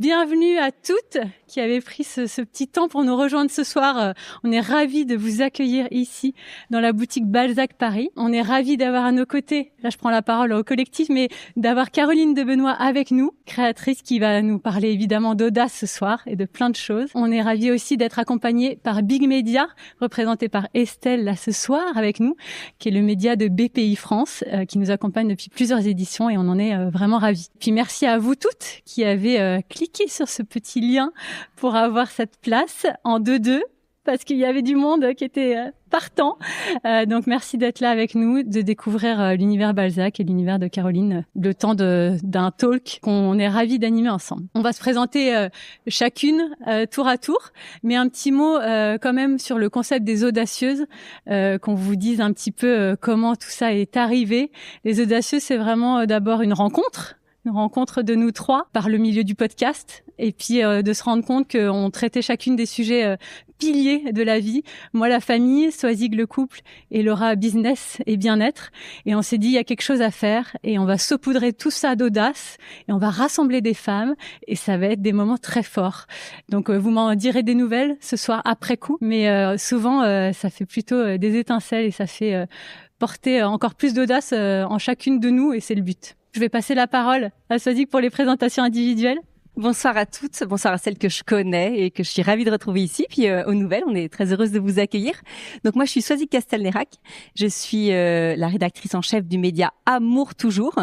Bienvenue à toutes qui avez pris ce petit temps pour nous rejoindre ce soir. On est ravis de vous accueillir ici dans la boutique Balzac Paris. On est ravis d'avoir à nos côtés, là je prends la parole au collectif, mais d'avoir Caroline de Benoît avec nous, créatrice qui va nous parler évidemment d'audace ce soir et de plein de choses. On est ravis aussi d'être accompagnés par Big Media, représenté par Estelle là ce soir avec nous, qui est le média de BPI France, qui nous accompagne depuis plusieurs éditions et on en est vraiment ravis. Puis merci à vous toutes qui avez cliqué sur ce petit lien pour avoir cette place en 2-2 parce qu'il y avait du monde qui était partant. Donc merci d'être là avec nous, de découvrir l'univers Balzac et l'univers de Caroline, le temps d'un talk qu'on est ravis d'animer ensemble. On va se présenter chacune tour à tour, mais un petit mot quand même sur le concept des audacieuses, qu'on vous dise un petit peu comment tout ça est arrivé. Les audacieuses, c'est vraiment d'abord une rencontre de nous trois par le milieu du podcast et puis de se rendre compte qu'on traitait chacune des sujets piliers de la vie. Moi, la famille, Soisig, le couple et Laura, business et bien-être. Et on s'est dit, il y a quelque chose à faire et on va saupoudrer tout ça d'audace et on va rassembler des femmes et ça va être des moments très forts. Donc, vous m'en direz des nouvelles ce soir après coup, mais souvent, ça fait plutôt des étincelles et ça fait porter encore plus d'audace en chacune de nous et c'est le but. Je vais passer la parole à Soisig pour les présentations individuelles. Bonsoir à toutes, bonsoir à celles que je connais et que je suis ravie de retrouver ici. Puis aux nouvelles, on est très heureuse de vous accueillir. Donc moi, je suis Soisig Castelnerac. Je suis la rédactrice en chef du média Amour Toujours,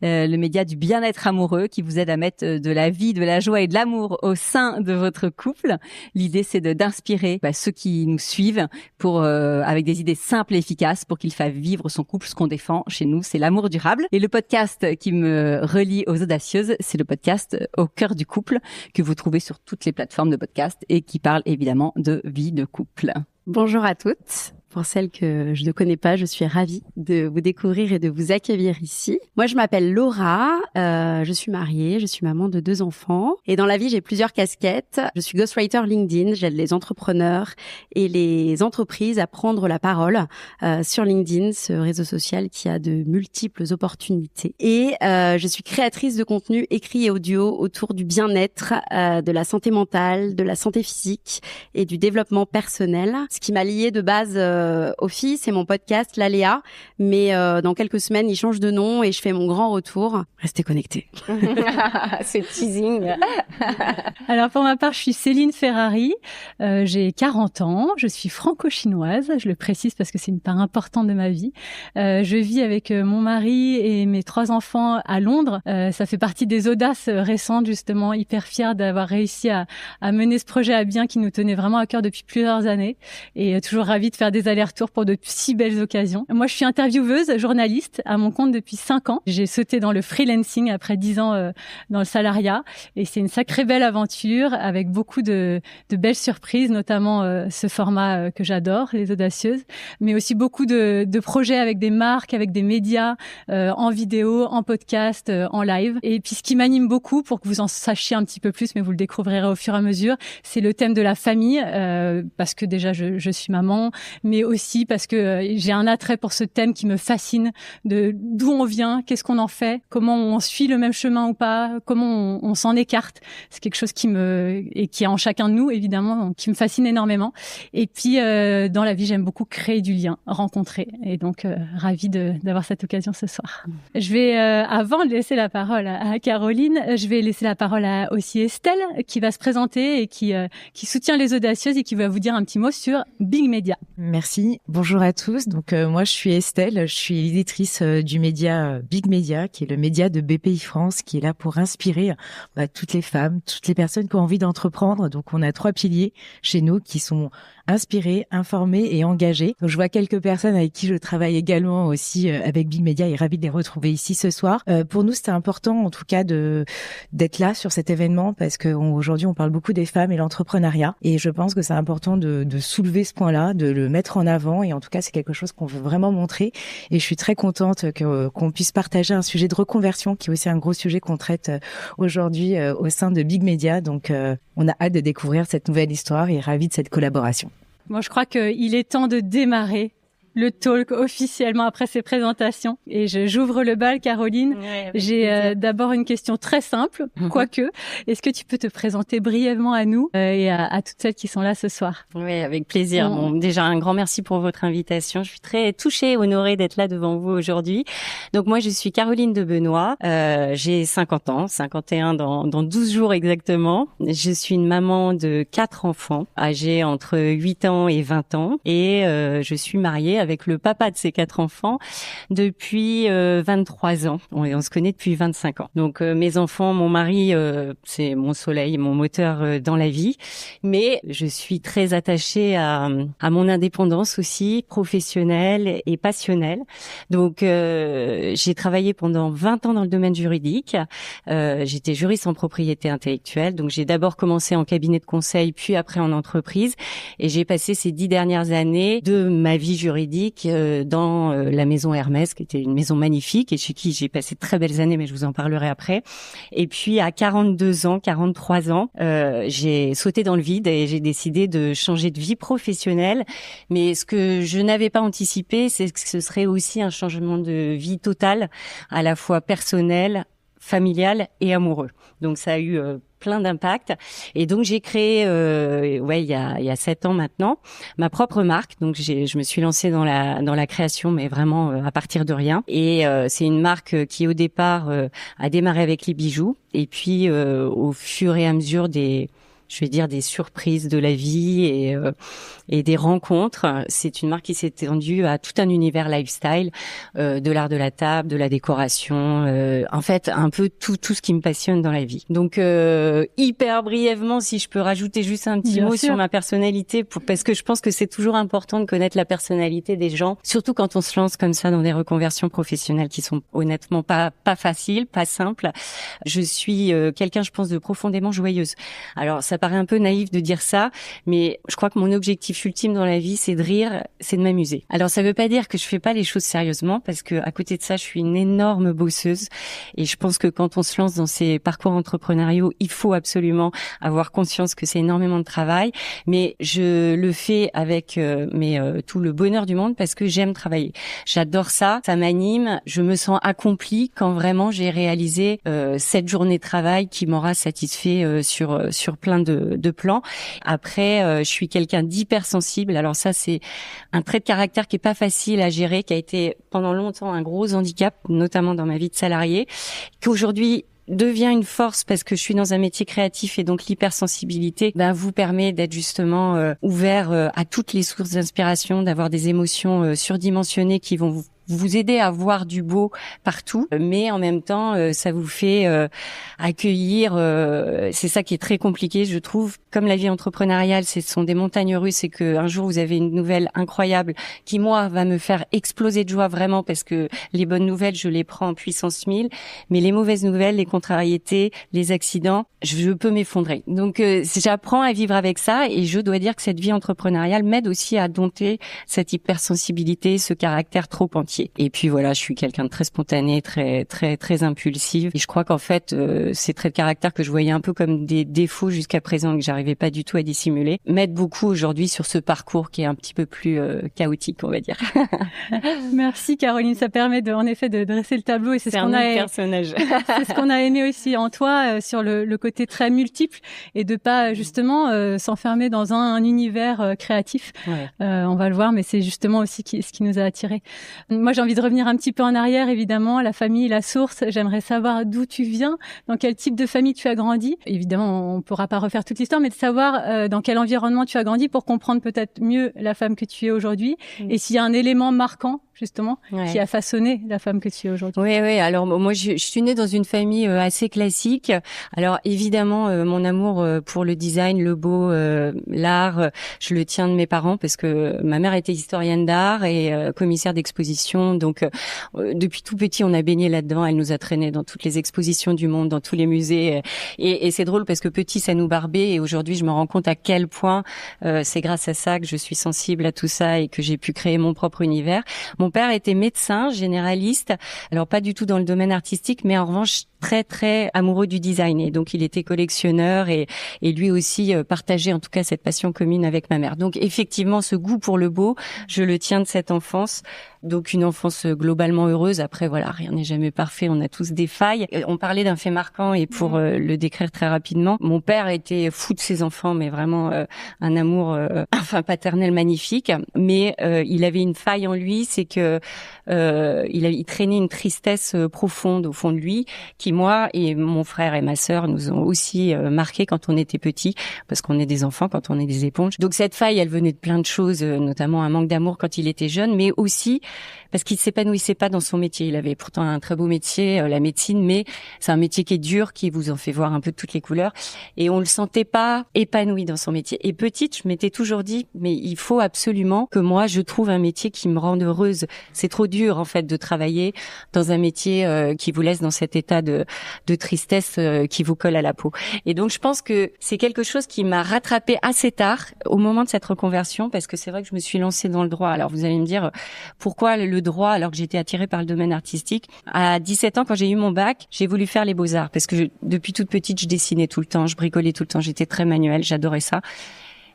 le média du bien-être amoureux qui vous aide à mettre de la vie, de la joie et de l'amour au sein de votre couple. L'idée, c'est d'inspirer ceux qui nous suivent pour avec des idées simples et efficaces pour qu'ils fassent vivre son couple. Ce qu'on défend chez nous, c'est l'amour durable. Et le podcast qui me relie aux audacieuses, c'est le podcast Au cœur du couple que vous trouvez sur toutes les plateformes de podcast et qui parle évidemment de vie de couple. Bonjour à toutes. Pour celles que je ne connais pas, je suis ravie de vous découvrir et de vous accueillir ici. Moi, je m'appelle Laura, je suis mariée, je suis maman de 2 enfants. Et dans la vie, j'ai plusieurs casquettes. Je suis ghostwriter LinkedIn, j'aide les entrepreneurs et les entreprises à prendre la parole sur LinkedIn, ce réseau social qui a de multiples opportunités. Et je suis créatrice de contenu écrit et audio autour du bien-être, de la santé mentale, de la santé physique et du développement personnel. Ce qui m'a liée de base aux filles, c'est mon podcast L'Aléa, mais dans quelques semaines, il change de nom et je fais mon grand retour. Restez connectés. C'est teasing. Alors pour ma part, je suis Céline Ferrari, j'ai 40 ans, je suis franco-chinoise, je le précise parce que c'est une part importante de ma vie. Je vis avec mon mari et mes 3 enfants à Londres. Ça fait partie des audaces récentes, justement, hyper fière d'avoir réussi à mener ce projet à bien qui nous tenait vraiment à cœur depuis plusieurs années et toujours ravie de faire des allers-retours pour de si belles occasions. Moi, je suis intervieweuse, journaliste à mon compte depuis 5 ans. J'ai sauté dans le freelancing après 10 ans dans le salariat et c'est une sacrée belle aventure avec beaucoup de belles surprises, notamment ce format que j'adore, les audacieuses, mais aussi beaucoup de projets avec des marques, avec des médias, en vidéo, en podcast, en live. Et puis ce qui m'anime beaucoup, pour que vous en sachiez un petit peu plus, mais vous le découvrirez au fur et à mesure, c'est le thème de la famille, parce que déjà je suis maman, mais aussi parce que j'ai un attrait pour ce thème qui me fascine, de d'où on vient, qu'est-ce qu'on en fait, comment on suit le même chemin ou pas, comment on s'en écarte. C'est quelque chose qui est en chacun de nous, évidemment, qui me fascine énormément. Et puis, dans la vie, j'aime beaucoup créer du lien, rencontrer. Et donc, ravie d'avoir cette occasion ce soir. Je vais, avant de laisser la parole à Caroline, je vais laisser la parole à aussi Estelle, qui va se présenter et qui soutient les audacieuses et qui va vous dire un petit mot sur Big Media. Merci. Bonjour à tous. Donc moi je suis Estelle, je suis l'éditrice du média Big Media, qui est le média de BPI France, qui est là pour inspirer toutes les femmes, toutes les personnes qui ont envie d'entreprendre. Donc on a 3 piliers chez nous qui sont inspirés, informés et engagés. Donc je vois quelques personnes avec qui je travaille également aussi avec Big Media et ravie de les retrouver ici ce soir. Pour nous c'était important en tout cas d'être là sur cet événement parce qu'aujourd'hui on parle beaucoup des femmes et l'entrepreneuriat et je pense que c'est important de soulever ce point-là, de le mettre en avant et en tout cas c'est quelque chose qu'on veut vraiment montrer et je suis très contente qu'on puisse partager un sujet de reconversion qui est aussi un gros sujet qu'on traite aujourd'hui au sein de Big Media. Donc on a hâte de découvrir cette nouvelle histoire et ravie de cette collaboration. Moi je crois qu'il est temps de démarrer le talk officiellement après ces présentations. Et j'ouvre le bal, Caroline. Ouais, J'ai d'abord une question très simple, quoique. Est-ce que tu peux te présenter brièvement à nous et à toutes celles qui sont là ce soir? Oui, avec plaisir. Bon, déjà, un grand merci pour votre invitation. Je suis très touchée, honorée d'être là devant vous aujourd'hui. Donc, moi, je suis Caroline de Benoît. J'ai 50 ans, 51 dans 12 jours exactement. Je suis une maman de 4 enfants, âgés entre 8 ans et 20 ans. Et je suis mariée avec le papa de ces 4 enfants depuis 23 ans. On se connaît depuis 25 ans. Donc, mes enfants, mon mari, c'est mon soleil, mon moteur dans la vie. Mais je suis très attachée à mon indépendance aussi, professionnelle et passionnelle. Donc, j'ai travaillé pendant 20 ans dans le domaine juridique. J'étais juriste en propriété intellectuelle. Donc, j'ai d'abord commencé en cabinet de conseil, puis après en entreprise. Et j'ai passé ces 10 dernières années de ma vie juridique dans la maison Hermès, qui était une maison magnifique et chez qui j'ai passé de très belles années, mais je vous en parlerai après. Et puis, à 42 ans, 43 ans, j'ai sauté dans le vide et j'ai décidé de changer de vie professionnelle. Mais ce que je n'avais pas anticipé, c'est que ce serait aussi un changement de vie total, à la fois personnel, familial et amoureux. Donc ça a eu plein d'impact. Et donc j'ai créé, il y a 7 ans maintenant, ma propre marque. Donc je me suis lancée dans la création, mais vraiment à partir de rien. Et c'est une marque qui au départ a démarré avec les bijoux, et puis au fur et à mesure des surprises de la vie et des rencontres. C'est une marque qui s'est étendue à tout un univers lifestyle, de l'art de la table, de la décoration, en fait, un peu tout ce qui me passionne dans la vie. Donc, hyper brièvement, si je peux rajouter juste un petit mot sur ma personnalité, parce que je pense que c'est toujours important de connaître la personnalité des gens, surtout quand on se lance comme ça dans des reconversions professionnelles qui sont honnêtement pas faciles, pas simples. Je suis quelqu'un, je pense, de profondément joyeuse. Alors, ça paraît un peu naïf de dire ça, mais je crois que mon objectif ultime dans la vie, c'est de rire, c'est de m'amuser. Alors, ça veut pas dire que je fais pas les choses sérieusement, parce que à côté de ça, je suis une énorme bosseuse, et je pense que quand on se lance dans ces parcours entrepreneuriaux, il faut absolument avoir conscience que c'est énormément de travail, mais je le fais avec tout le bonheur du monde, parce que j'aime travailler. J'adore ça, ça m'anime, je me sens accomplie quand vraiment j'ai réalisé cette journée de travail qui m'aura satisfait sur plein de plans. Après, je suis quelqu'un d'hypersensible. Alors ça, c'est un trait de caractère qui est pas facile à gérer, qui a été pendant longtemps un gros handicap, notamment dans ma vie de salarié, qu'aujourd'hui devient une force parce que je suis dans un métier créatif, et donc l'hypersensibilité vous permet d'être justement ouvert à toutes les sources d'inspiration, d'avoir des émotions surdimensionnées qui vont vous aider à voir du beau partout, mais en même temps, ça vous fait accueillir. C'est ça qui est très compliqué, je trouve. Comme la vie entrepreneuriale, ce sont des montagnes russes, et que un jour vous avez une nouvelle incroyable qui, moi, va me faire exploser de joie vraiment, parce que les bonnes nouvelles, je les prends en puissance 1000, mais les mauvaises nouvelles, les contrariétés, les accidents, je peux m'effondrer. Donc, j'apprends à vivre avec ça, et je dois dire que cette vie entrepreneuriale m'aide aussi à dompter cette hypersensibilité, ce caractère trop entier. Et puis voilà, je suis quelqu'un de très spontané, très très très impulsif. Et je crois qu'en fait, ces traits de caractère que je voyais un peu comme des défauts jusqu'à présent, que j'arrivais pas du tout à dissimuler, m'aident beaucoup aujourd'hui sur ce parcours qui est un petit peu plus chaotique, on va dire. Merci Caroline, ça permet en effet de dresser le tableau, et c'est ce qu'on a personnage. C'est ce qu'on a aimé aussi en toi, sur le côté très multiple, et de pas justement s'enfermer dans un univers créatif. Ouais. On va le voir, mais c'est justement aussi ce qui nous a attirés. Moi, j'ai envie de revenir un petit peu en arrière, évidemment, la famille, la source. J'aimerais savoir d'où tu viens, dans quel type de famille tu as grandi. Évidemment, on pourra pas refaire toute l'histoire, mais de savoir dans quel environnement tu as grandi pour comprendre peut-être mieux la femme que tu es aujourd'hui, et s'il y a un élément marquant, justement, qui a façonné la femme que tu es aujourd'hui. Oui. Alors moi, je suis née dans une famille assez classique. Alors évidemment, mon amour pour le design, le beau, l'art, je le tiens de mes parents, parce que ma mère était historienne d'art et commissaire d'exposition. Donc depuis tout petit, on a baigné là-dedans. Elle nous a traînés dans toutes les expositions du monde, dans tous les musées. Et c'est drôle parce que petit, ça nous barbait. Et aujourd'hui, je me rends compte à quel point c'est grâce à ça que je suis sensible à tout ça et que j'ai pu créer mon propre univers. Mon père était médecin généraliste, alors pas du tout dans le domaine artistique, mais en revanche très très amoureux du design et donc il était collectionneur et lui aussi partageait en tout cas cette passion commune avec ma mère. Donc effectivement ce goût pour le beau, je le tiens de cette enfance. Donc une enfance globalement heureuse. Après voilà, rien n'est jamais parfait, on a tous des failles. On parlait d'un fait marquant et pour le décrire très rapidement, mon père était fou de ses enfants, mais vraiment un amour paternel magnifique. Mais il avait une faille en lui, c'est que il traînait une tristesse profonde au fond de lui, qui moi et mon frère et ma sœur nous ont aussi marqué quand on était petits, parce qu'on est des enfants quand on est des éponges. Donc cette faille, elle venait de plein de choses, notamment un manque d'amour quand il était jeune, mais aussi parce qu'il s'épanouissait pas dans son métier. Il avait pourtant un très beau métier, la médecine, mais c'est un métier qui est dur, qui vous en fait voir un peu de toutes les couleurs. Et on le sentait pas épanoui dans son métier. Et petite, je m'étais toujours dit, mais il faut absolument que moi, je trouve un métier qui me rende heureuse. C'est trop dur, en fait, de travailler dans un métier qui vous laisse dans cet état de tristesse qui vous colle à la peau. Et donc, je pense que c'est quelque chose qui m'a rattrapée assez tard, au moment de cette reconversion, parce que c'est vrai que je me suis lancée dans le droit. Alors, vous allez me dire, pourquoi le droit alors que j'étais attirée par le domaine artistique? À 17 ans, quand j'ai eu mon bac, j'ai voulu faire les beaux-arts parce que depuis toute petite, je dessinais tout le temps, je bricolais tout le temps, j'étais très manuelle, j'adorais ça.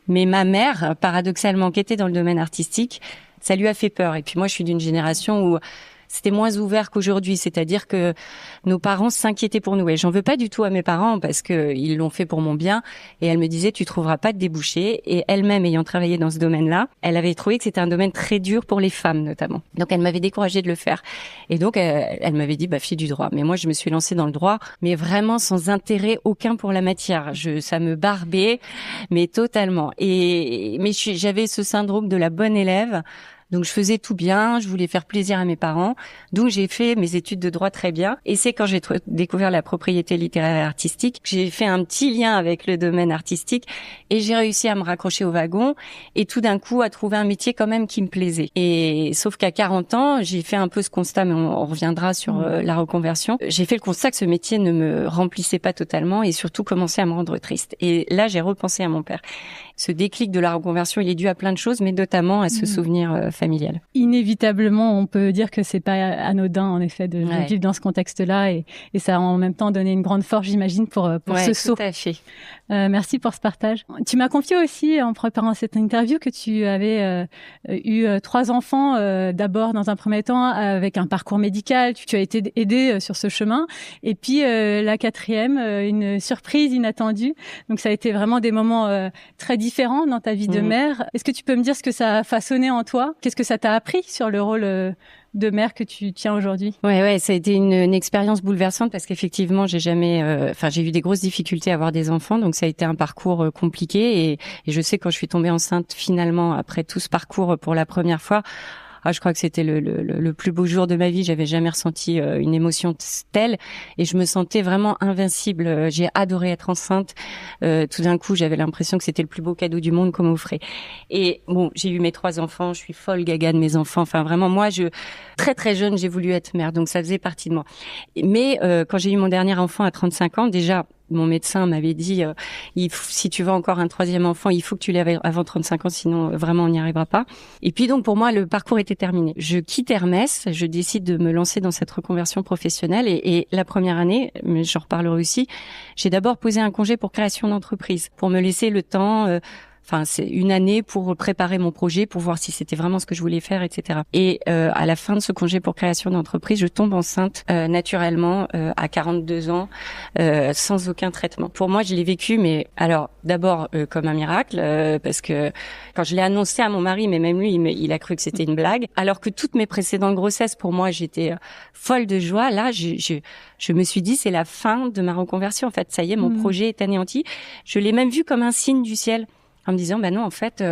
Mais ma mère, paradoxalement, qui était dans le domaine artistique, ça lui a fait peur. Et puis moi, je suis d'une génération où c'était moins ouvert qu'aujourd'hui, c'est-à-dire que nos parents s'inquiétaient pour nous. Et j'en veux pas du tout à mes parents parce que ils l'ont fait pour mon bien. Et elle me disait, tu trouveras pas de débouchés. Et elle-même, ayant travaillé dans ce domaine-là, elle avait trouvé que c'était un domaine très dur pour les femmes, notamment. Donc, elle m'avait découragée de le faire. Et donc, elle m'avait dit, fille du droit. Mais moi, je me suis lancée dans le droit, mais vraiment sans intérêt aucun pour la matière. Ça me barbait, mais totalement. Mais j'avais ce syndrome de la bonne élève. Donc je faisais tout bien, je voulais faire plaisir à mes parents, donc j'ai fait mes études de droit très bien. Et c'est quand j'ai découvert la propriété littéraire et artistique, j'ai fait un petit lien avec le domaine artistique et j'ai réussi à me raccrocher au wagon et tout d'un coup à trouver un métier quand même qui me plaisait. Et sauf qu'à 40 ans, j'ai fait un peu ce constat, mais on reviendra sur la reconversion. J'ai fait le constat que ce métier ne me remplissait pas totalement et surtout commençait à me rendre triste. Et là, j'ai repensé à mon père. Ce déclic de la reconversion, il est dû à plein de choses, mais notamment à ce souvenir familial. Inévitablement, on peut dire que c'est pas anodin, en effet, de vivre dans ce contexte-là, et ça a en même temps donné une grande force, j'imagine, pour ce saut. Tout à fait. Merci pour ce partage. Tu m'as confié aussi, en préparant cette interview, que tu avais eu 3 enfants, d'abord dans un premier temps avec un parcours médical. Tu as été aidée sur ce chemin, et puis la 4e, une surprise inattendue. Donc ça a été vraiment des moments très différents dans ta vie de mère. Est-ce que tu peux me dire ce que ça a façonné en toi? Qu'est-ce que ça t'a appris sur le rôle de mère que tu tiens aujourd'hui? Ouais, ça a été une expérience bouleversante parce qu'effectivement, j'ai eu des grosses difficultés à avoir des enfants, donc ça a été un parcours compliqué et je sais quand je suis tombée enceinte finalement après tout ce parcours pour la première fois. Je crois que c'était le plus beau jour de ma vie. J'avais jamais ressenti une émotion telle et je me sentais vraiment invincible. J'ai adoré être enceinte. Tout d'un coup, j'avais l'impression que c'était le plus beau cadeau du monde qu'on m'offrait. Et bon, j'ai eu mes 3 enfants. Je suis folle gaga de mes enfants. Enfin, vraiment, moi, très très jeune, j'ai voulu être mère. Donc, ça faisait partie de moi. Mais quand j'ai eu mon dernier enfant à 35 ans, déjà, mon médecin m'avait dit si tu veux encore un 3e enfant, il faut que tu l'aies avant 35 ans, sinon vraiment on n'y arrivera pas. Et puis donc pour moi le parcours était terminé. Je quitte Hermès, je décide de me lancer dans cette reconversion professionnelle et la première année, mais j'en reparlerai aussi, j'ai d'abord posé un congé pour création d'entreprise pour me laisser le temps c'est une année pour préparer mon projet, pour voir si c'était vraiment ce que je voulais faire, etc. Et à la fin de ce congé pour création d'entreprise, je tombe enceinte naturellement à 42 ans, sans aucun traitement. Pour moi, je l'ai vécu, mais alors d'abord comme un miracle, parce que quand je l'ai annoncé à mon mari, mais même lui, il a cru que c'était une blague. Alors que toutes mes précédentes grossesses, pour moi, j'étais folle de joie. Là, je me suis dit, c'est la fin de ma reconversion. En fait, ça y est, mon projet est anéanti. Je l'ai même vu comme un signe du ciel, en me disant non, en fait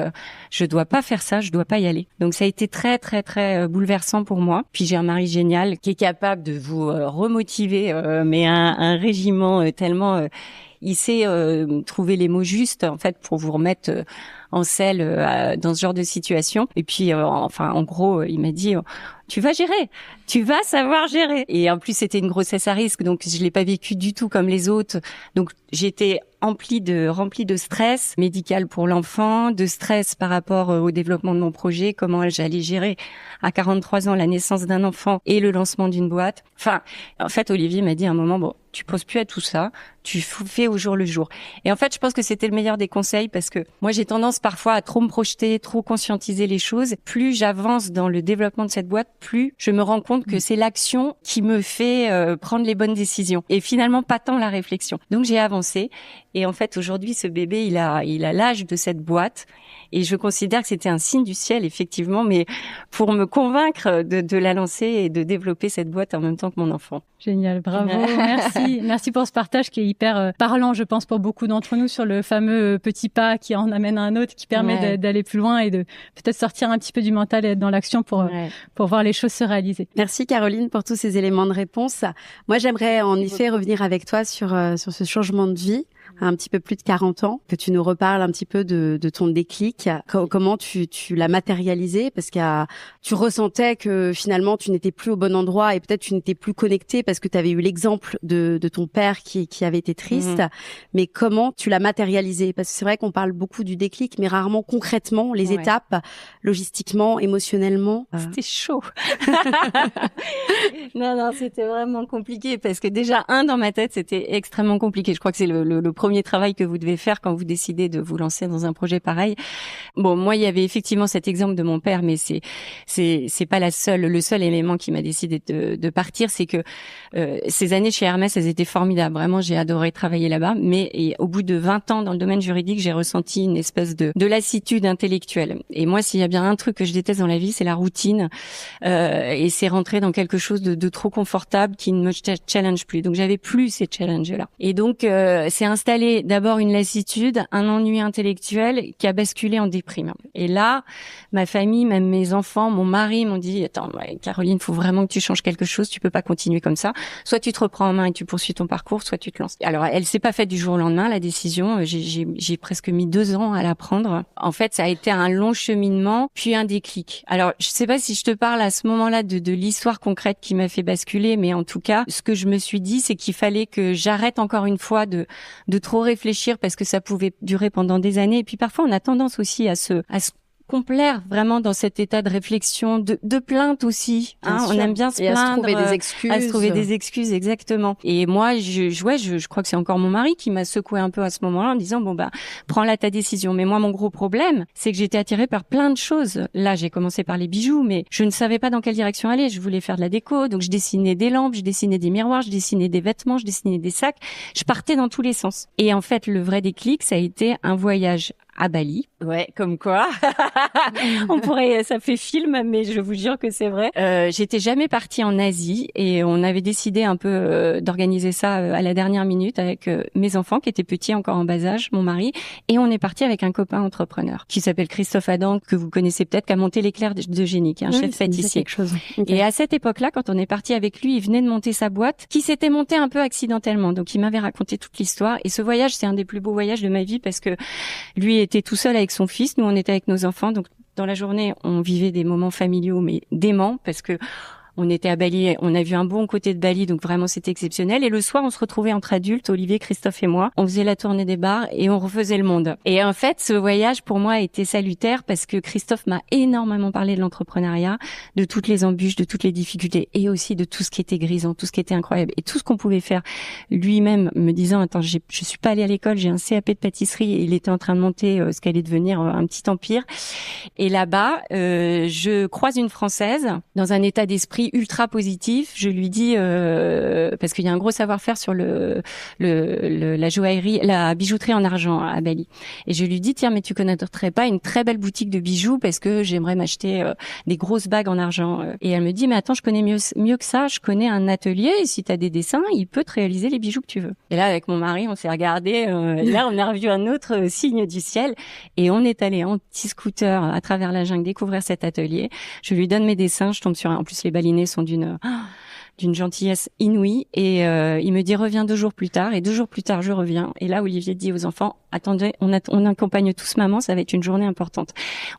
je dois pas faire ça, je dois pas y aller. Donc ça a été très très très bouleversant pour moi. Puis j'ai un mari génial qui est capable de vous remotiver, mais un régiment tellement il sait trouver les mots justes en fait pour vous remettre en selle dans ce genre de situation. Et puis en gros il m'a dit tu vas gérer, tu vas savoir gérer. Et en plus c'était une grossesse à risque, donc je l'ai pas vécu du tout comme les autres. Donc j'étais remplie de stress médical pour l'enfant, de stress par rapport au développement de mon projet, comment j'allais gérer à 43 ans la naissance d'un enfant et le lancement d'une boîte. Enfin, en fait Olivier m'a dit à un moment tu penses plus à tout ça, tu fais au jour le jour. Et en fait, je pense que c'était le meilleur des conseils parce que moi, j'ai tendance parfois à trop me projeter, trop conscientiser les choses. Plus j'avance dans le développement de cette boîte, plus je me rends compte que c'est l'action qui me fait prendre les bonnes décisions et finalement pas tant la réflexion. Donc j'ai avancé et en fait, aujourd'hui, ce bébé, il a l'âge de cette boîte et je considère que c'était un signe du ciel, effectivement, mais pour me convaincre de la lancer et de développer cette boîte en même temps que mon enfant. Génial, bravo, merci. Merci pour ce partage qui est hyper parlant, je pense, pour beaucoup d'entre nous sur le fameux petit pas qui en amène un autre, qui permet d'aller plus loin et de peut-être sortir un petit peu du mental et être dans l'action pour voir les choses se réaliser. Merci Caroline pour tous ces éléments de réponse. Moi, j'aimerais en effet revenir avec toi sur ce changement de vie. Un petit peu plus de 40 ans, que tu nous reparles un petit peu de ton déclic, comment tu l'as matérialisé, parce que tu ressentais que finalement tu n'étais plus au bon endroit et peut-être tu n'étais plus connecté parce que tu avais eu l'exemple de ton père qui avait été triste, mais comment tu l'as matérialisé? Parce que c'est vrai qu'on parle beaucoup du déclic, mais rarement concrètement, les étapes, logistiquement, émotionnellement. C'était chaud. Non, c'était vraiment compliqué parce que déjà, dans ma tête, c'était extrêmement compliqué. Je crois que c'est le premier travail que vous devez faire quand vous décidez de vous lancer dans un projet pareil. Bon, moi, il y avait effectivement cet exemple de mon père, mais c'est pas le seul élément qui m'a décidé de partir. C'est que ces années chez Hermès, elles étaient formidables. Vraiment, j'ai adoré travailler là-bas. Mais au bout de 20 ans dans le domaine juridique, j'ai ressenti une espèce de lassitude intellectuelle. Et moi, s'il y a bien un truc que je déteste dans la vie, c'est la routine. Et c'est rentrer dans quelque chose de trop confortable qui ne me challenge plus. Donc, j'avais plus ces challenges-là. Et donc, c'est installé d'abord une lassitude, un ennui intellectuel qui a basculé en déprime. Et là, ma famille, même mes enfants, mon mari m'ont dit « Attends, Caroline, faut vraiment que tu changes quelque chose, tu peux pas continuer comme ça. Soit tu te reprends en main et tu poursuis ton parcours, soit tu te lances. » Alors, elle s'est pas faite du jour au lendemain, la décision. J'ai presque mis 2 ans à la prendre. En fait, ça a été un long cheminement, puis un déclic. Alors, je sais pas si je te parle à ce moment-là de l'histoire concrète qui m'a fait basculer, mais en tout cas, ce que je me suis dit, c'est qu'il fallait que j'arrête encore une fois de trop réfléchir parce que ça pouvait durer pendant des années. Et puis parfois, on a tendance aussi à se complaire vraiment dans cet état de réflexion, de plainte aussi. On aime bien se plaindre, à se trouver des excuses. À se trouver des excuses, exactement. Et moi, je crois que c'est encore mon mari qui m'a secoué un peu à ce moment-là en disant bon prends là ta décision. Mais moi, mon gros problème, c'est que j'étais attirée par plein de choses. Là, j'ai commencé par les bijoux, mais je ne savais pas dans quelle direction aller. Je voulais faire de la déco, donc je dessinais des lampes, je dessinais des miroirs, je dessinais des vêtements, je dessinais des sacs. Je partais dans tous les sens. Et en fait, le vrai déclic, ça a été un voyage à Bali. Ouais, comme quoi. Ça fait film, mais je vous jure que c'est vrai. J'étais jamais partie en Asie et on avait décidé un peu d'organiser ça à la dernière minute avec mes enfants qui étaient petits, encore en bas âge, mon mari, et on est parti avec un copain entrepreneur qui s'appelle Christophe Adam, que vous connaissez peut-être, qui a monté l'éclair de génie, qui est un chef pâtissier. Okay. Et à cette époque-là, quand on est parti avec lui, il venait de monter sa boîte, qui s'était montée un peu accidentellement. Donc il m'avait raconté toute l'histoire. Et ce voyage, c'est un des plus beaux voyages de ma vie parce que lui était tout seul avec son fils, nous on était avec nos enfants, donc dans la journée on vivait des moments familiaux mais déments parce que on était à Bali, on a vu un bon côté de Bali, donc vraiment c'était exceptionnel. Et le soir, on se retrouvait entre adultes, Olivier, Christophe et moi. On faisait la tournée des bars et on refaisait le monde. Et en fait, ce voyage pour moi a été salutaire parce que Christophe m'a énormément parlé de l'entrepreneuriat, de toutes les embûches, de toutes les difficultés et aussi de tout ce qui était grisant, tout ce qui était incroyable et tout ce qu'on pouvait faire. Lui-même me disant, attends, je suis pas allée à l'école, j'ai un CAP de pâtisserie et il était en train de monter ce qu'allait devenir un petit empire. Et là-bas, je croise une Française dans un état d'esprit ultra positif. Je lui dis parce qu'il y a un gros savoir-faire sur la joaillerie, la bijouterie en argent à Bali. Et je lui dis tiens mais tu connaîtrais pas une très belle boutique de bijoux parce que j'aimerais m'acheter des grosses bagues en argent. Et elle me dit mais attends je connais mieux que ça. Je connais un atelier et si t'as des dessins il peut te réaliser les bijoux que tu veux. Et là avec mon mari on s'est regardé. Et là on a revu un autre signe du ciel et on est allé en petit scooter à travers la jungle découvrir cet atelier. Je lui donne mes dessins. Je tombe sur en plus les balinais sont d'une gentillesse inouïe et il me dit reviens 2 jours plus tard et 2 jours plus tard je reviens et là Olivier dit aux enfants attendez, on accompagne tous maman, ça va être une journée importante.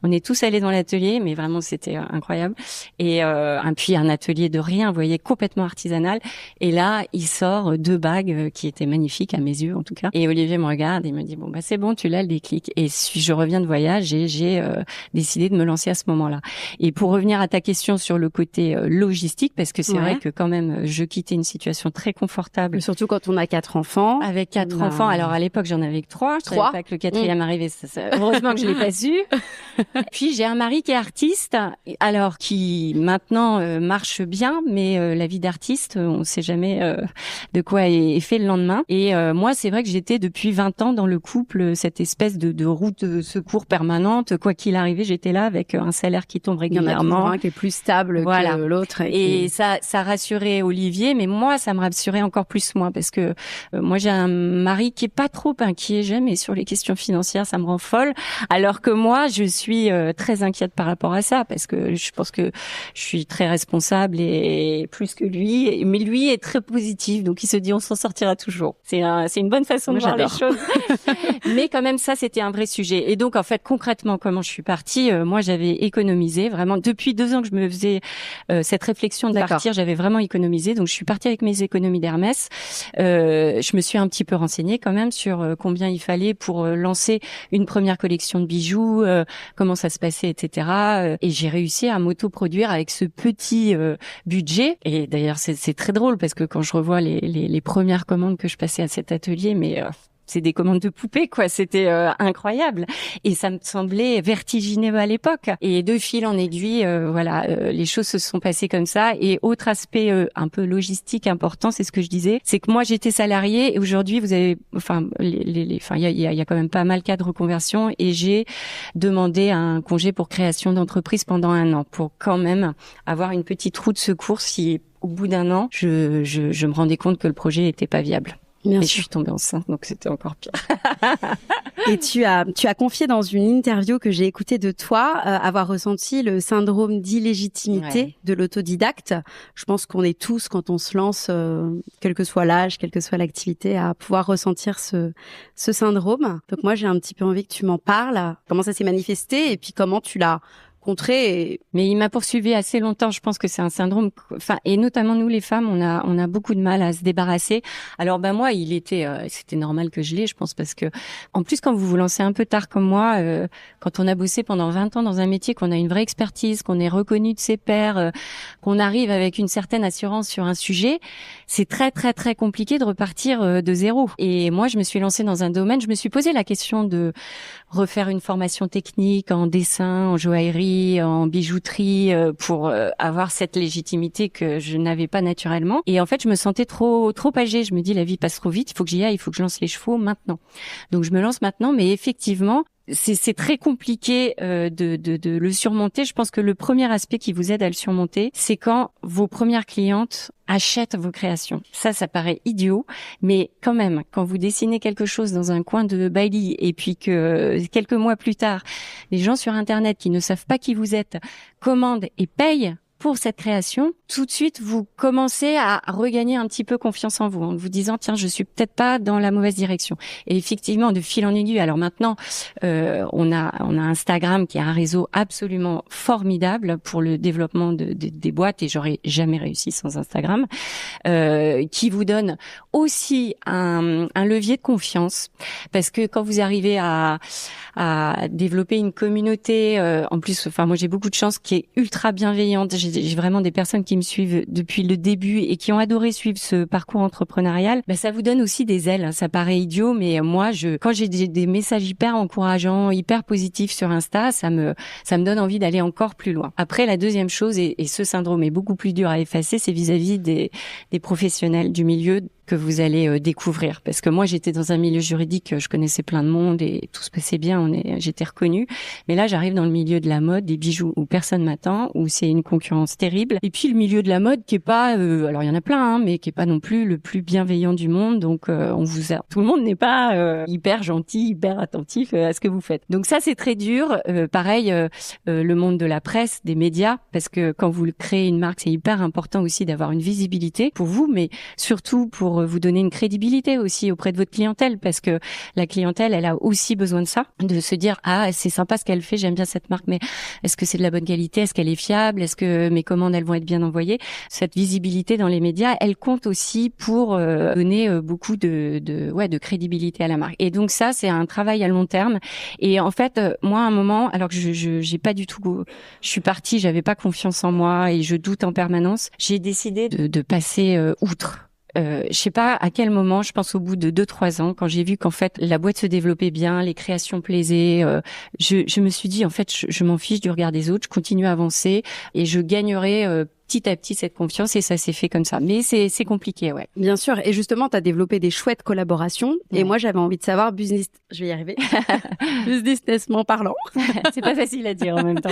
On est tous allés dans l'atelier, mais vraiment c'était incroyable. Et puis un atelier de rien, vous voyez, complètement artisanal. Et là, il sort 2 bagues qui étaient magnifiques à mes yeux en tout cas. Et Olivier me regarde et me dit bon bah c'est bon, tu l'as le déclic. Et je reviens de voyage et j'ai décidé de me lancer à ce moment-là. Et pour revenir à ta question sur le côté logistique, parce que c'est vrai que quand même je quittais une situation très confortable. Surtout quand on a 4 enfants. Avec 4 enfants. Alors à l'époque j'en avais que 3. Je savais pas que le 4e arrivait. Heureusement que je l'ai pas su. Puis j'ai un mari qui est artiste, alors qui maintenant marche bien, mais la vie d'artiste, on sait jamais de quoi est fait le lendemain. Et moi, c'est vrai que j'étais depuis 20 ans dans le couple, cette espèce de route de secours permanente. Quoi qu'il arrivait, j'étais là avec un salaire qui tombe régulièrement. Il y en a toujours un qui est plus stable que l'autre. Et ça rassurait Olivier, mais moi, ça me rassurait encore plus moi, parce que moi, j'ai un mari qui est pas trop inquiet, jamais sur les questions financières, ça me rend folle. Alors que moi, je suis très inquiète par rapport à ça, parce que je pense que je suis très responsable et plus que lui. Mais lui est très positif, donc il se dit on s'en sortira toujours. C'est une bonne façon de voir les choses. Mais quand même, ça, c'était un vrai sujet. Et donc, en fait, concrètement, comment je suis partie, moi, j'avais économisé vraiment depuis 2 ans que je me faisais cette réflexion de partir. J'avais vraiment économisé, donc je suis partie avec mes économies d'Hermès. Je me suis un petit peu renseignée quand même sur combien il fallait pour lancer une première collection de bijoux, comment ça se passait, etc. Et j'ai réussi à m'autoproduire avec ce petit budget. Et d'ailleurs, c'est très drôle parce que quand je revois les premières commandes que je passais à cet atelier, mais c'est des commandes de poupées, quoi. C'était incroyable. Et ça me semblait vertigineux à l'époque. Et de fil en aiguille, les choses se sont passées comme ça. Et autre aspect un peu logistique important, c'est ce que je disais, c'est que moi j'étais salariée et aujourd'hui vous avez, il y a quand même pas mal de cas de reconversion et j'ai demandé un congé pour création d'entreprise pendant 1 an pour quand même avoir une petite roue de secours si au bout d'1 an je me rendais compte que le projet n'était pas viable. Bien et sûr. je suis tombée enceinte, donc c'était encore pire. Et tu as confié dans une interview que j'ai écoutée de toi avoir ressenti le syndrome d'illégitimité de l'autodidacte. Je pense qu'on est tous, quand on se lance, quel que soit l'âge, quelle que soit l'activité, à pouvoir ressentir ce syndrome. Donc moi, j'ai un petit peu envie que tu m'en parles. Comment ça s'est manifesté et puis comment tu l'as contré. Mais il m'a poursuivi assez longtemps. Je pense que c'est un syndrome, et notamment nous les femmes, on a beaucoup de mal à se débarrasser. Alors moi, c'était normal que je l'ai, je pense, parce que en plus quand vous vous lancez un peu tard comme moi, quand on a bossé pendant 20 ans dans un métier, qu'on a une vraie expertise, qu'on est reconnu de ses pairs, qu'on arrive avec une certaine assurance sur un sujet, c'est très très très compliqué de repartir de zéro. Et moi, je me suis lancée dans un domaine, je me suis posé la question de refaire une formation technique en dessin, en joaillerie, en bijouterie pour avoir cette légitimité que je n'avais pas naturellement. Et en fait, je me sentais trop âgée. Je me dis, la vie passe trop vite, il faut que j'y aille, il faut que je lance les chevaux maintenant. Donc, je me lance maintenant, mais effectivement, c'est très compliqué de le surmonter. Je pense que le premier aspect qui vous aide à le surmonter, c'est quand vos premières clientes achètent vos créations. Ça paraît idiot, mais quand même, quand vous dessinez quelque chose dans un coin de Bailly et puis que quelques mois plus tard, les gens sur Internet qui ne savent pas qui vous êtes commandent et payent pour cette création, tout de suite, vous commencez à regagner un petit peu confiance en vous, en vous disant, tiens, je suis peut-être pas dans la mauvaise direction. Et effectivement, de fil en aiguille, alors maintenant, on a Instagram qui est un réseau absolument formidable pour le développement des boîtes, et j'aurais jamais réussi sans Instagram, qui vous donne aussi un levier de confiance, parce que quand vous arrivez à développer une communauté, en plus, moi j'ai beaucoup de chance, qui est ultra bienveillante. J'ai vraiment des personnes qui me suivent depuis le début et qui ont adoré suivre ce parcours entrepreneurial. Ça vous donne aussi des ailes. Ça paraît idiot, mais moi, quand j'ai des messages hyper encourageants, hyper positifs sur Insta, ça me donne envie d'aller encore plus loin. Après, la deuxième chose, et ce syndrome est beaucoup plus dur à effacer, c'est vis-à-vis des professionnels du milieu que vous allez découvrir. Parce que moi, j'étais dans un milieu juridique, je connaissais plein de monde et tout se passait bien, j'étais reconnue. Mais là, j'arrive dans le milieu de la mode, des bijoux, où personne m'attend, où c'est une concurrence terrible. Et puis, le milieu de la mode qui est pas, alors il y en a plein, mais qui est pas non plus le plus bienveillant du monde. Donc, tout le monde n'est pas hyper gentil, hyper attentif à ce que vous faites. Donc ça, c'est très dur. Pareil, le monde de la presse, des médias, parce que quand vous créez une marque, c'est hyper important aussi d'avoir une visibilité pour vous, mais surtout pour pour vous donner une crédibilité aussi auprès de votre clientèle, parce que la clientèle, elle a aussi besoin de ça, de se dire ah c'est sympa ce qu'elle fait, j'aime bien cette marque, mais est-ce que c'est de la bonne qualité, est-ce qu'elle est fiable, est-ce que mes commandes elles vont être bien envoyées. Cette visibilité dans les médias, elle compte aussi pour donner beaucoup de crédibilité à la marque. Et donc ça, c'est un travail à long terme. Et en fait, moi à un moment, alors que j'ai pas du tout, je suis partie, j'avais pas confiance en moi et je doute en permanence, j'ai décidé de passer outre. Je sais pas à quel moment, je pense au bout de 2-3 ans, quand j'ai vu qu'en fait la boîte se développait bien, les créations plaisaient, je me suis dit en fait je m'en fiche du regard des autres, je continue à avancer et je gagnerai petit à petit cette confiance, et ça s'est fait comme ça. Mais c'est compliqué, ouais. Bien sûr. Et justement, tu as développé des chouettes collaborations. Ouais. Et moi, j'avais envie de savoir, je vais y arriver, businessment parlant. C'est pas facile à dire en même temps.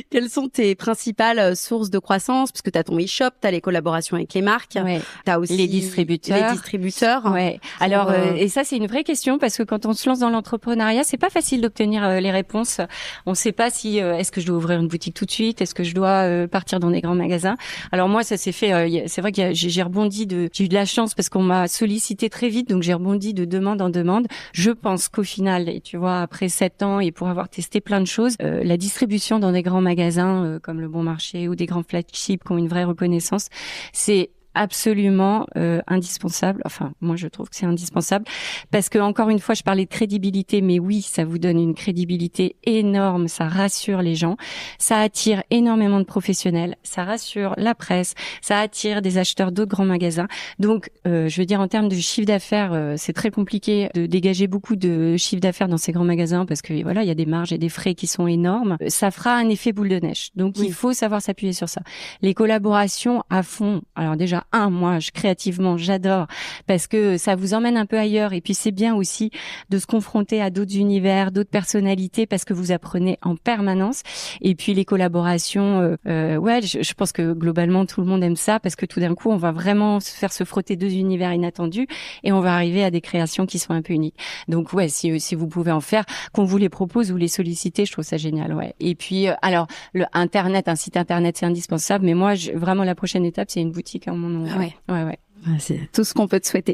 Quelles sont tes principales sources de croissance? Parce que tu as ton e-shop, tu as les collaborations avec les marques, ouais. Tu as aussi les distributeurs. Ouais. Alors, et ça, c'est une vraie question, parce que quand on se lance dans l'entrepreneuriat, c'est pas facile d'obtenir les réponses. On sait pas si, est-ce que je dois ouvrir une boutique tout de suite? Est-ce que je dois partir dans des grands magasins? Alors moi, ça s'est fait. C'est vrai que j'ai rebondi j'ai eu de la chance parce qu'on m'a sollicité très vite, donc j'ai rebondi de demande en demande. Je pense qu'au final, et tu vois, après 7 ans et pour avoir testé plein de choses, la distribution dans des grands magasins comme le Bon Marché ou des grands flagships qui ont une vraie reconnaissance, c'est absolument indispensable. Enfin, moi je trouve que c'est indispensable parce que encore une fois, je parlais de crédibilité, mais oui, ça vous donne une crédibilité énorme, ça rassure les gens, ça attire énormément de professionnels, ça rassure la presse, ça attire des acheteurs d'autres grands magasins. Donc, je veux dire en termes de chiffre d'affaires, c'est très compliqué de dégager beaucoup de chiffre d'affaires dans ces grands magasins parce que voilà, il y a des marges et des frais qui sont énormes. Ça fera un effet boule de neige. Donc, oui. Il faut savoir s'appuyer sur ça. Les collaborations à fond. Alors déjà moi, créativement, j'adore parce que ça vous emmène un peu ailleurs et puis c'est bien aussi de se confronter à d'autres univers, d'autres personnalités parce que vous apprenez en permanence. Et puis les collaborations, je pense que globalement tout le monde aime ça parce que tout d'un coup on va vraiment se frotter deux univers inattendus et on va arriver à des créations qui sont un peu uniques. Donc ouais, si vous pouvez en faire, qu'on vous les propose ou les solliciter, je trouve ça génial. Ouais. Et puis alors le internet, un site internet c'est indispensable, mais moi vraiment la prochaine étape c'est une boutique à mon nom. Ouais. Ouais. C'est tout ce qu'on peut te souhaiter.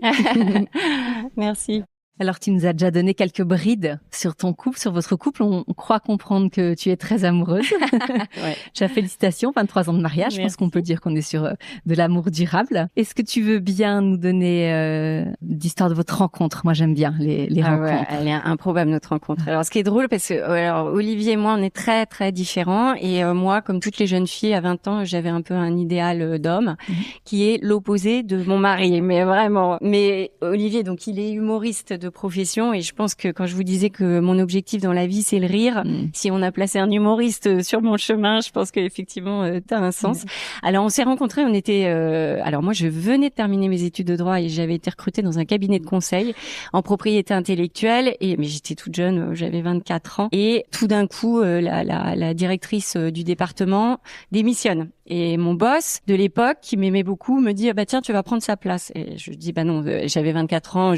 Merci. Alors, tu nous as déjà donné quelques brides sur ton couple, sur votre couple. On croit comprendre que tu es très amoureuse. Ouais. Déjà, félicitations, 23 ans de mariage. Merci. Je pense qu'on peut dire qu'on est sur de l'amour durable. Est-ce que tu veux bien nous donner l'histoire de votre rencontre? Moi, j'aime bien les rencontres. Ouais, elle est improbable, notre rencontre. Alors, ce qui est drôle, parce que alors, Olivier et moi, on est très, très différents. Et moi, comme toutes les jeunes filles, à 20 ans, j'avais un peu un idéal d'homme qui est l'opposé de mon mari. Mais vraiment. Mais Olivier, donc, il est humoriste de profession et je pense que quand je vous disais que mon objectif dans la vie c'est le rire, si on a placé un humoriste sur mon chemin, je pense qu'effectivement t'as un sens. Alors on s'est rencontrés, on était alors moi je venais de terminer mes études de droit et j'avais été recrutée dans un cabinet de conseil en propriété intellectuelle mais j'étais toute jeune, j'avais 24 ans et tout d'un coup la directrice du département démissionne. Et mon boss de l'époque, qui m'aimait beaucoup, me dit tiens, tu vas prendre sa place. Et je dis non, j'avais 24 ans,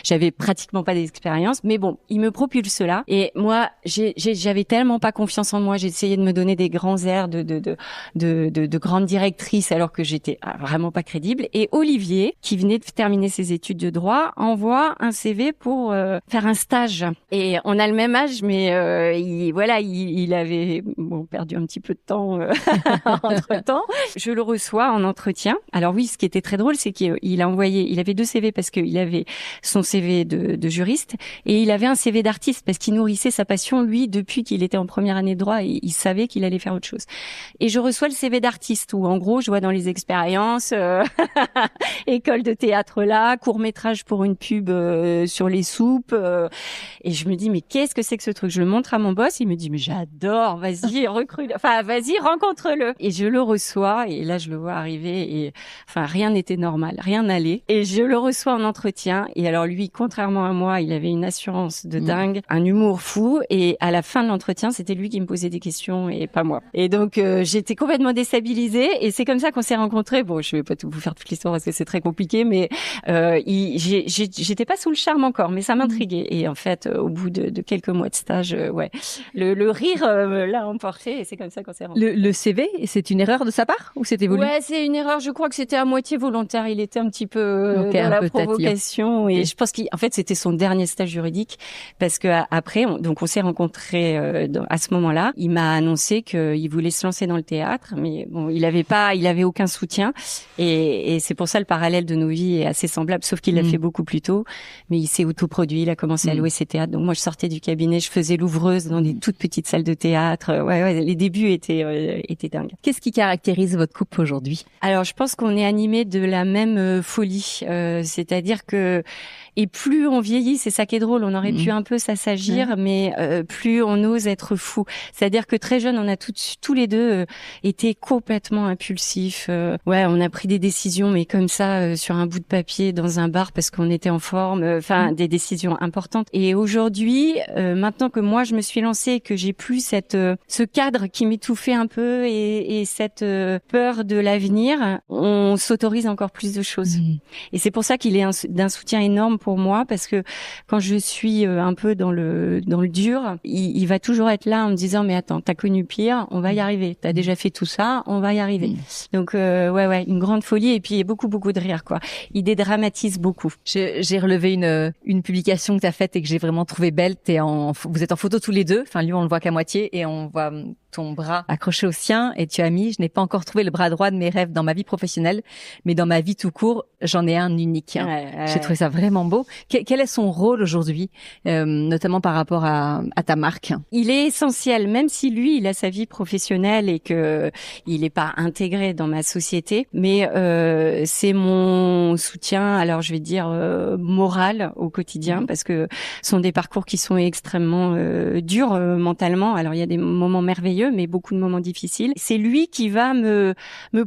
j'avais pratiquement pas d'expérience, mais bon, il me propulse là. Et moi, j'avais tellement pas confiance en moi, j'essayais de me donner des grands airs de grande directrice alors que j'étais vraiment pas crédible. Et Olivier, qui venait de terminer ses études de droit, envoie un CV pour faire un stage. Et on a le même âge, mais il avait perdu un petit peu de temps. Entre-temps, je le reçois en entretien. Alors oui, ce qui était très drôle, c'est qu'il a envoyé, il avait 2 CV parce qu'il avait son CV de juriste et il avait un CV d'artiste parce qu'il nourrissait sa passion, lui, depuis qu'il était en première année de droit et il savait qu'il allait faire autre chose. Et je reçois le CV d'artiste où, en gros, je vois dans les expériences, école de théâtre là, court-métrage pour une pub sur les soupes. Et je me dis, mais qu'est-ce que c'est que ce truc? Je le montre à mon boss, il me dit, mais j'adore, vas-y, vas-y, rencontre-le. Et je le reçois et là je le vois arriver et rien n'était normal, rien n'allait. Et je le reçois en entretien et alors lui, contrairement contrairement à moi, il avait une assurance de dingue, un humour fou. Et à la fin de l'entretien, c'était lui qui me posait des questions et pas moi. Et donc, j'étais complètement déstabilisée. Et c'est comme ça qu'on s'est rencontrés. Bon, je vais pas vous faire toute l'histoire parce que c'est très compliqué, mais j'étais pas sous le charme encore, mais ça m'intriguait. Et en fait, au bout de quelques mois de stage, le rire l'a emporté. Et c'est comme ça qu'on s'est rencontrés. Le CV, c'est une erreur de sa part ou c'était voulu? Ouais, c'est une erreur. Je crois que c'était à moitié volontaire. Il était un petit peu dans la provocation. Et je pense qu'en fait, c'était son dernier stage juridique parce que après, on s'est rencontrés à ce moment-là. Il m'a annoncé qu'il voulait se lancer dans le théâtre, mais bon, il avait aucun soutien. Et c'est pour ça le parallèle de nos vies est assez semblable, sauf qu'il l'a fait beaucoup plus tôt. Mais il s'est autoproduit. Il a commencé à louer ses théâtres. Donc moi, je sortais du cabinet, je faisais l'ouvreuse dans des toutes petites salles de théâtre. Ouais, les débuts étaient dingues. Qu'est-ce qui caractérise votre couple aujourd'hui? Alors, je pense qu'on est animés de la même folie, c'est-à-dire que et plus on vieillit, c'est ça qui est drôle, on aurait pu un peu s'assagir, mais plus on ose être fou. C'est-à-dire que très jeune, on a tous les deux été complètement impulsifs. On a pris des décisions, mais comme ça, sur un bout de papier, dans un bar, parce qu'on était en forme. Enfin, des décisions importantes. Et aujourd'hui, maintenant que moi je me suis lancée, et que j'ai plus ce cadre qui m'étouffait un peu et cette peur de l'avenir, on s'autorise encore plus de choses. Et c'est pour ça qu'il est d'un soutien énorme pour moi, parce que quand je suis un peu dans le dur, il va toujours être là en me disant mais attends, t'as connu pire, on va y arriver. T'as déjà fait tout ça, on va y arriver. Donc une grande folie et puis beaucoup de rire quoi. Il dédramatise beaucoup. J'ai relevé une publication que t'as faite et que j'ai vraiment trouvé belle. Vous êtes en photo tous les deux. Enfin lui on le voit qu'à moitié et on voit ton bras accroché au sien et tu as mis: je n'ai pas encore trouvé le bras droit de mes rêves dans ma vie professionnelle, mais dans ma vie tout court, j'en ai un unique. J'ai trouvé ça vraiment beau. Quel est son rôle aujourd'hui, notamment par rapport à ta marque? Il est essentiel, même si lui, il a sa vie professionnelle et que il n'est pas intégré dans ma société, mais c'est mon soutien, alors je vais dire moral au quotidien, parce que ce sont des parcours qui sont extrêmement durs mentalement. Alors il y a des moments merveilleux, mais beaucoup de moments difficiles. C'est lui qui va me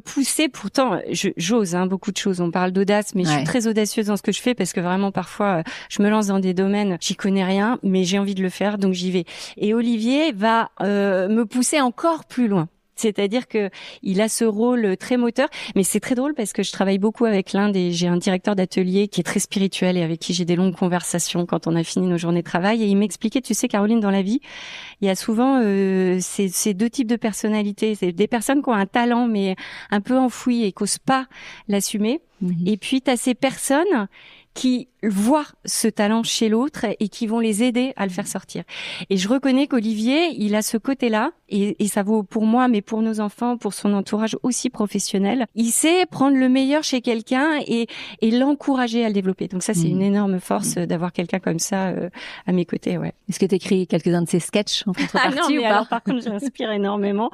pousser. Pourtant, j'ose beaucoup de choses. On parle d'audace, mais je suis très audacieuse dans ce que je fais parce que vraiment parfois je me lance dans des domaines, j'y connais rien, mais j'ai envie de le faire, donc j'y vais. Et Olivier va me pousser encore plus loin. C'est-à-dire que il a ce rôle très moteur, mais c'est très drôle parce que je travaille beaucoup avec j'ai un directeur d'atelier qui est très spirituel et avec qui j'ai des longues conversations quand on a fini nos journées de travail, et il m'expliquait, tu sais Caroline, dans la vie, il y a souvent ces deux types de personnalités. C'est des personnes qui ont un talent mais un peu enfoui et qui n'osent pas l'assumer. Et puis tu as ces personnes qui voient ce talent chez l'autre et qui vont les aider à le faire sortir. Et je reconnais qu'Olivier, il a ce côté-là, et ça vaut pour moi, mais pour nos enfants, pour son entourage aussi professionnel. Il sait prendre le meilleur chez quelqu'un et l'encourager à le développer. Donc ça, c'est une énorme force d'avoir quelqu'un comme ça à mes côtés. Ouais. Est-ce que tu écris quelques-uns de ses sketchs en contrepartie ou pas? Alors, par contre, j'inspire énormément,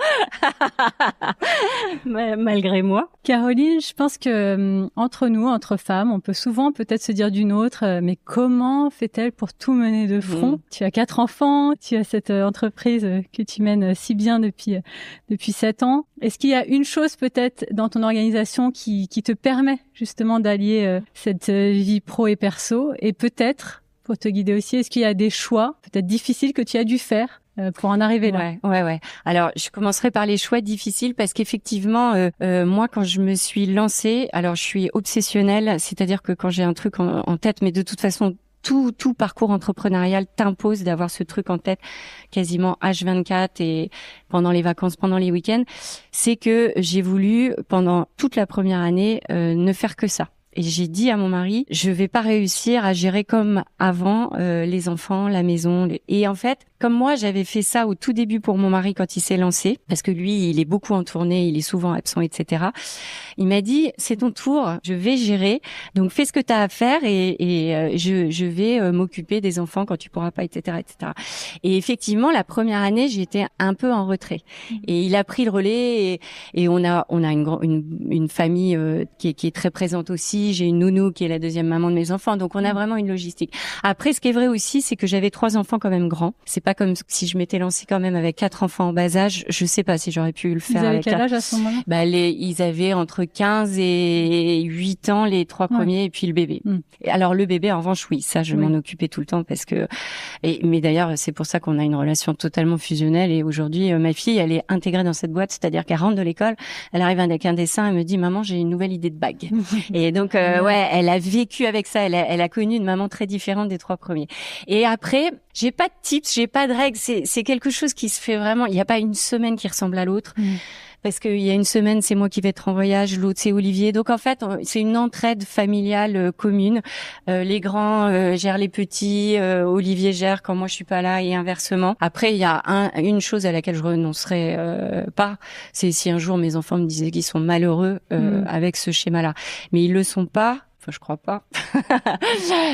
malgré moi. Caroline, je pense que entre nous, entre femmes, on peut souvent peut-être se dire d'une autre, mais comment fait-elle pour tout mener de front? Tu as 4 enfants, tu as cette entreprise que tu mènes si bien depuis 7 ans. Est-ce qu'il y a une chose peut-être dans ton organisation qui te permet justement d'allier cette vie pro et perso? Et peut-être, pour te guider aussi, est-ce qu'il y a des choix peut-être difficiles que tu as dû faire pour en arriver là? Ouais. Alors, je commencerai par les choix difficiles parce qu'effectivement, moi, quand je me suis lancée, alors je suis obsessionnelle, c'est-à-dire que quand j'ai un truc en tête, mais de toute façon, tout parcours entrepreneurial t'impose d'avoir ce truc en tête quasiment H24 et pendant les vacances, pendant les week-ends, c'est que j'ai voulu, pendant toute la première année, ne faire que ça. Et j'ai dit à mon mari, je vais pas réussir à gérer comme avant les enfants, la maison. Et en fait, comme moi, j'avais fait ça au tout début pour mon mari quand il s'est lancé, parce que lui, il est beaucoup en tournée, il est souvent absent, etc. Il m'a dit, c'est ton tour, je vais gérer, donc fais ce que tu as à faire et je vais m'occuper des enfants quand tu pourras pas, etc., etc. Et effectivement, la première année, j'étais un peu en retrait. Et il a pris le relais et on a une famille qui est très présente aussi. aujourd'hui, j'ai une nounou qui est la deuxième maman de mes enfants. Donc, on a vraiment une logistique. Après, ce qui est vrai aussi, c'est que j'avais 3 enfants quand même grands. C'est pas comme si je m'étais lancée quand même avec 4 enfants en bas âge. Je sais pas si j'aurais pu le faire. Ils avaient avec quel âge à ce moment-là? Ils avaient entre 15 et 8 ans, les 3 premiers, et puis le bébé. Et alors, le bébé, en revanche, oui, ça, je m'en occupais tout le temps parce que, mais d'ailleurs, c'est pour ça qu'on a une relation totalement fusionnelle. Et aujourd'hui, ma fille, elle est intégrée dans cette boîte, c'est-à-dire qu'elle rentre de l'école, elle arrive avec un dessin, elle me dit, maman, j'ai une nouvelle idée de bague. Et donc, elle a vécu avec ça. Elle a connu une maman très différente des 3 premiers. Et après, j'ai pas de tips, j'ai pas de règles. C'est quelque chose qui se fait vraiment. Il n'y a pas une semaine qui ressemble à l'autre. Parce qu'il y a une semaine, c'est moi qui vais être en voyage, l'autre c'est Olivier. Donc en fait, c'est une entraide familiale commune. Les grands gèrent les petits, Olivier gère quand moi je suis pas là et inversement. Après, il y a une chose à laquelle je renoncerai pas, c'est si un jour mes enfants me disaient qu'ils sont malheureux avec ce schéma-là. Mais ils le sont pas. Enfin, je crois pas.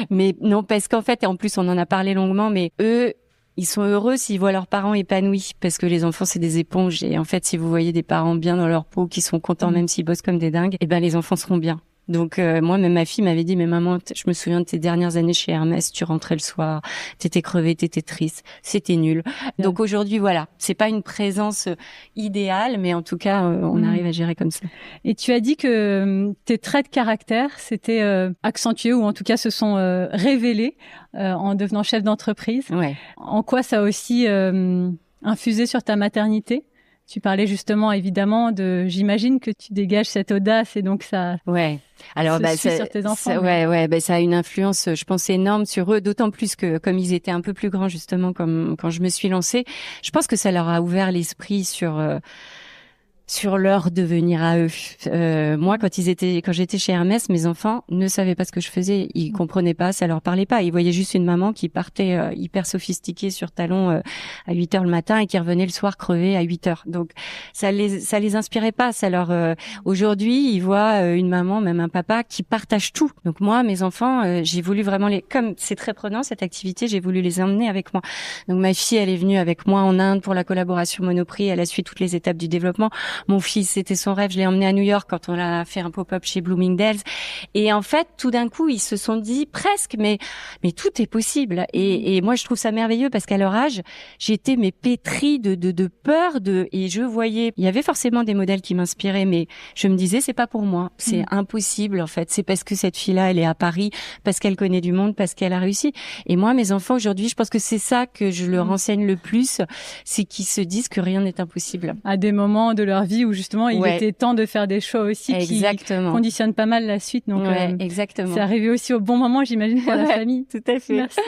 Mais non, parce qu'en fait, et en plus on en a parlé longuement, mais eux, ils sont heureux s'ils voient leurs parents épanouis, parce que les enfants c'est des éponges, et en fait si vous voyez des parents bien dans leur peau, qui sont contents même s'ils bossent comme des dingues, et ben les enfants seront bien. Donc moi, même ma fille m'avait dit, mais maman, je me souviens de tes dernières années chez Hermès, tu rentrais le soir, t'étais crevée, t'étais triste, c'était nul. Donc aujourd'hui, voilà, c'est pas une présence idéale, mais en tout cas, on arrive à gérer comme ça. Et tu as dit que tes traits de caractère s'étaient accentués, ou en tout cas se sont révélés en devenant chef d'entreprise. Ouais. En quoi ça a aussi infusé sur ta maternité? Tu parlais justement, évidemment, j'imagine que tu dégages cette audace, et donc ça. Ouais. Alors, sur tes enfants. Ça a une influence, je pense, énorme sur eux, d'autant plus que, comme ils étaient un peu plus grands, justement, comme quand je me suis lancée, je pense que ça leur a ouvert l'esprit sur leur devenir à eux. Moi, quand j'étais chez Hermès, mes enfants ne savaient pas ce que je faisais. Ils comprenaient pas, ça leur parlait pas. Ils voyaient juste une maman qui partait hyper sophistiquée sur talons à 8h le matin et qui revenait le soir crevée à 8h. Donc, ça les inspirait pas. Ça leur, aujourd'hui, ils voient une maman, même un papa, qui partage tout. Donc moi, mes enfants, j'ai voulu vraiment comme c'est très prenant cette activité, j'ai voulu les emmener avec moi. Donc ma fille, elle est venue avec moi en Inde pour la collaboration Monoprix. Elle a suivi toutes les étapes du développement. Mon fils, c'était son rêve. Je l'ai emmené à New York quand on a fait un pop-up chez Bloomingdale's. Et en fait, tout d'un coup, ils se sont dit presque, mais tout est possible. Et moi, je trouve ça merveilleux parce qu'à leur âge, j'étais pétrie de peur et je voyais, il y avait forcément des modèles qui m'inspiraient, mais je me disais, c'est pas pour moi. C'est impossible, en fait. C'est parce que cette fille-là, elle est à Paris, parce qu'elle connaît du monde, parce qu'elle a réussi. Et moi, mes enfants, aujourd'hui, je pense que c'est ça que je leur enseigne le plus, c'est qu'ils se disent que rien n'est impossible. À des moments de leur vie où justement il était temps de faire des choix aussi qui conditionnent pas mal la suite. Donc exactement. C'est arrivé aussi au bon moment, j'imagine, pour la famille. Tout à fait. Merci.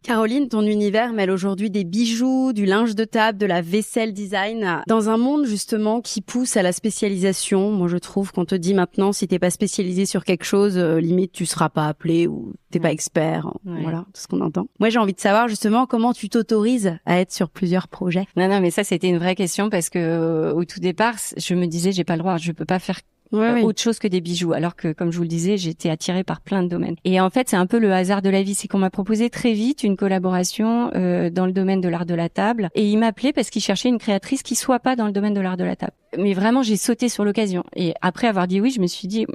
Caroline, ton univers mêle aujourd'hui des bijoux, du linge de table, de la vaisselle design, dans un monde justement qui pousse à la spécialisation. Moi, je trouve qu'on te dit maintenant, si t'es pas spécialisé sur quelque chose, limite tu seras pas appelé ou t'es pas expert. Voilà, tout ce qu'on entend. Moi, j'ai envie de savoir justement comment tu t'autorises à être sur plusieurs projets. Non, mais ça c'était une vraie question parce que au tout départ, je me disais j'ai pas le droit, je peux pas faire autre chose que des bijoux, alors que comme je vous le disais, j'étais attirée par plein de domaines. Et en fait, c'est un peu le hasard de la vie, c'est qu'on m'a proposé très vite une collaboration dans le domaine de l'art de la table, et il m'appelait parce qu'il cherchait une créatrice qui soit pas dans le domaine de l'art de la table. Mais vraiment, j'ai sauté sur l'occasion. Et après avoir dit oui, je me suis dit,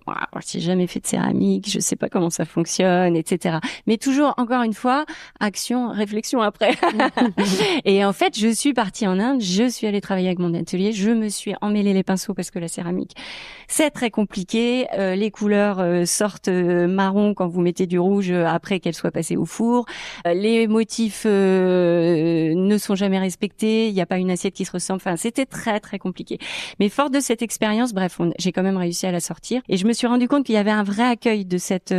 j'ai jamais fait de céramique, je sais pas comment ça fonctionne, etc. Mais toujours, encore une fois, action, réflexion après. Et en fait, je suis partie en Inde, je suis allée travailler avec mon atelier, je me suis emmêlé les pinceaux parce que la céramque, c'est très compliqué. Les couleurs sortent marron quand vous mettez du rouge après qu'elles soient passées au four. Les motifs ne sont jamais respectés. Il n'y a pas une assiette qui se ressemble. Enfin, c'était très, très compliqué. Mais fort de cette expérience, bref, j'ai quand même réussi à la sortir. Et je me suis rendu compte qu'il y avait un vrai accueil de cette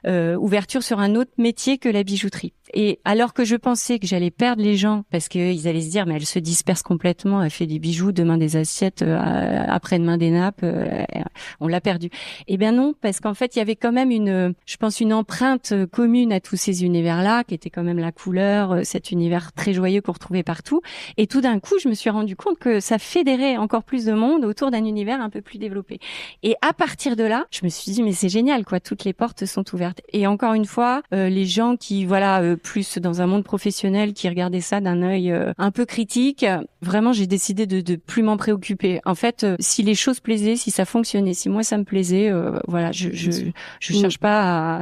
ouverture sur un autre métier que la bijouterie. Et alors que je pensais que j'allais perdre les gens parce qu'ils allaient se dire mais elle se disperse complètement, elle fait des bijoux, demain des assiettes, après-demain des nappes, on l'a perdue. Eh bien non, parce qu'en fait il y avait quand même je pense une empreinte commune à tous ces univers-là, qui était quand même la couleur, cet univers très joyeux qu'on retrouvait partout. Et tout d'un coup, je me suis rendu compte que ça fédérait encore plus de monde autour d'un univers un peu plus développé. Et à partir de là, je me suis dit mais c'est génial quoi, toutes les portes sont ouvertes. Et encore une fois, les gens qui plus dans un monde professionnel qui regardait ça d'un œil un peu critique, vraiment j'ai décidé de plus m'en préoccuper. En fait, si les choses plaisaient, si ça fonctionnait, si moi ça me plaisait, voilà, je cherche pas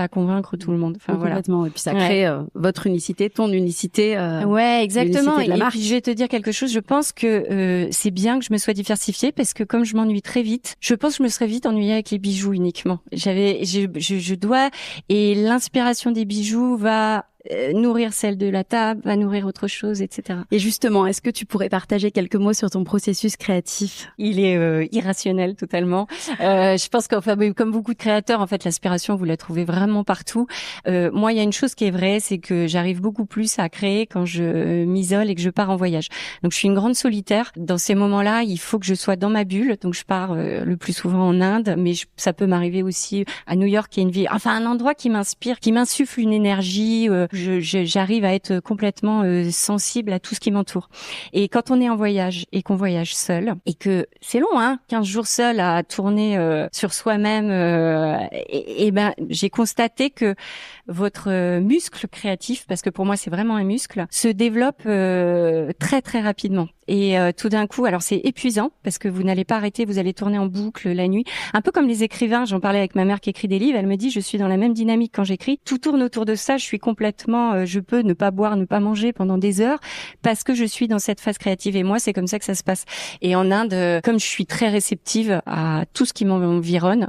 à convaincre tout le monde. Enfin complètement. voilà. Et puis ça crée votre unicité, ton unicité. Ouais, exactement. L'unicité de la Et puis je vais te dire quelque chose. Je pense que c'est bien que je me sois diversifiée parce que comme je m'ennuie très vite, je pense que je me serais vite ennuyée avec les bijoux uniquement. Je dois, et l'inspiration des bijoux va nourrir celle de la table, va nourrir autre chose, etc. Et justement, est-ce que tu pourrais partager quelques mots sur ton processus créatif? Il est irrationnel totalement. Je pense qu'enfin, comme beaucoup de créateurs, en fait, l'inspiration, vous la trouvez vraiment partout. Moi, il y a une chose qui est vraie, c'est que j'arrive beaucoup plus à créer quand je m'isole et que je pars en voyage. Donc, je suis une grande solitaire. Dans ces moments-là, il faut que je sois dans ma bulle. Donc, je pars le plus souvent en Inde, mais ça peut m'arriver aussi à New York, qui est une ville, enfin, un endroit qui m'inspire, qui m'insuffle une énergie. J'arrive à être complètement sensible à tout ce qui m'entoure. Et quand on est en voyage et qu'on voyage seul, et que c'est long, 15 jours seul à tourner sur soi-même, et ben j'ai constaté que votre muscle créatif, parce que pour moi c'est vraiment un muscle, se développe très très rapidement. Et tout d'un coup, alors c'est épuisant parce que vous n'allez pas arrêter, vous allez tourner en boucle la nuit. Un peu comme les écrivains, j'en parlais avec ma mère qui écrit des livres, elle me dit je suis dans la même dynamique quand j'écris. Tout tourne autour de ça, je suis complètement, je peux ne pas boire, ne pas manger pendant des heures parce que je suis dans cette phase créative. Et moi, c'est comme ça que ça se passe. Et en Inde, comme je suis très réceptive à tout ce qui m'environne,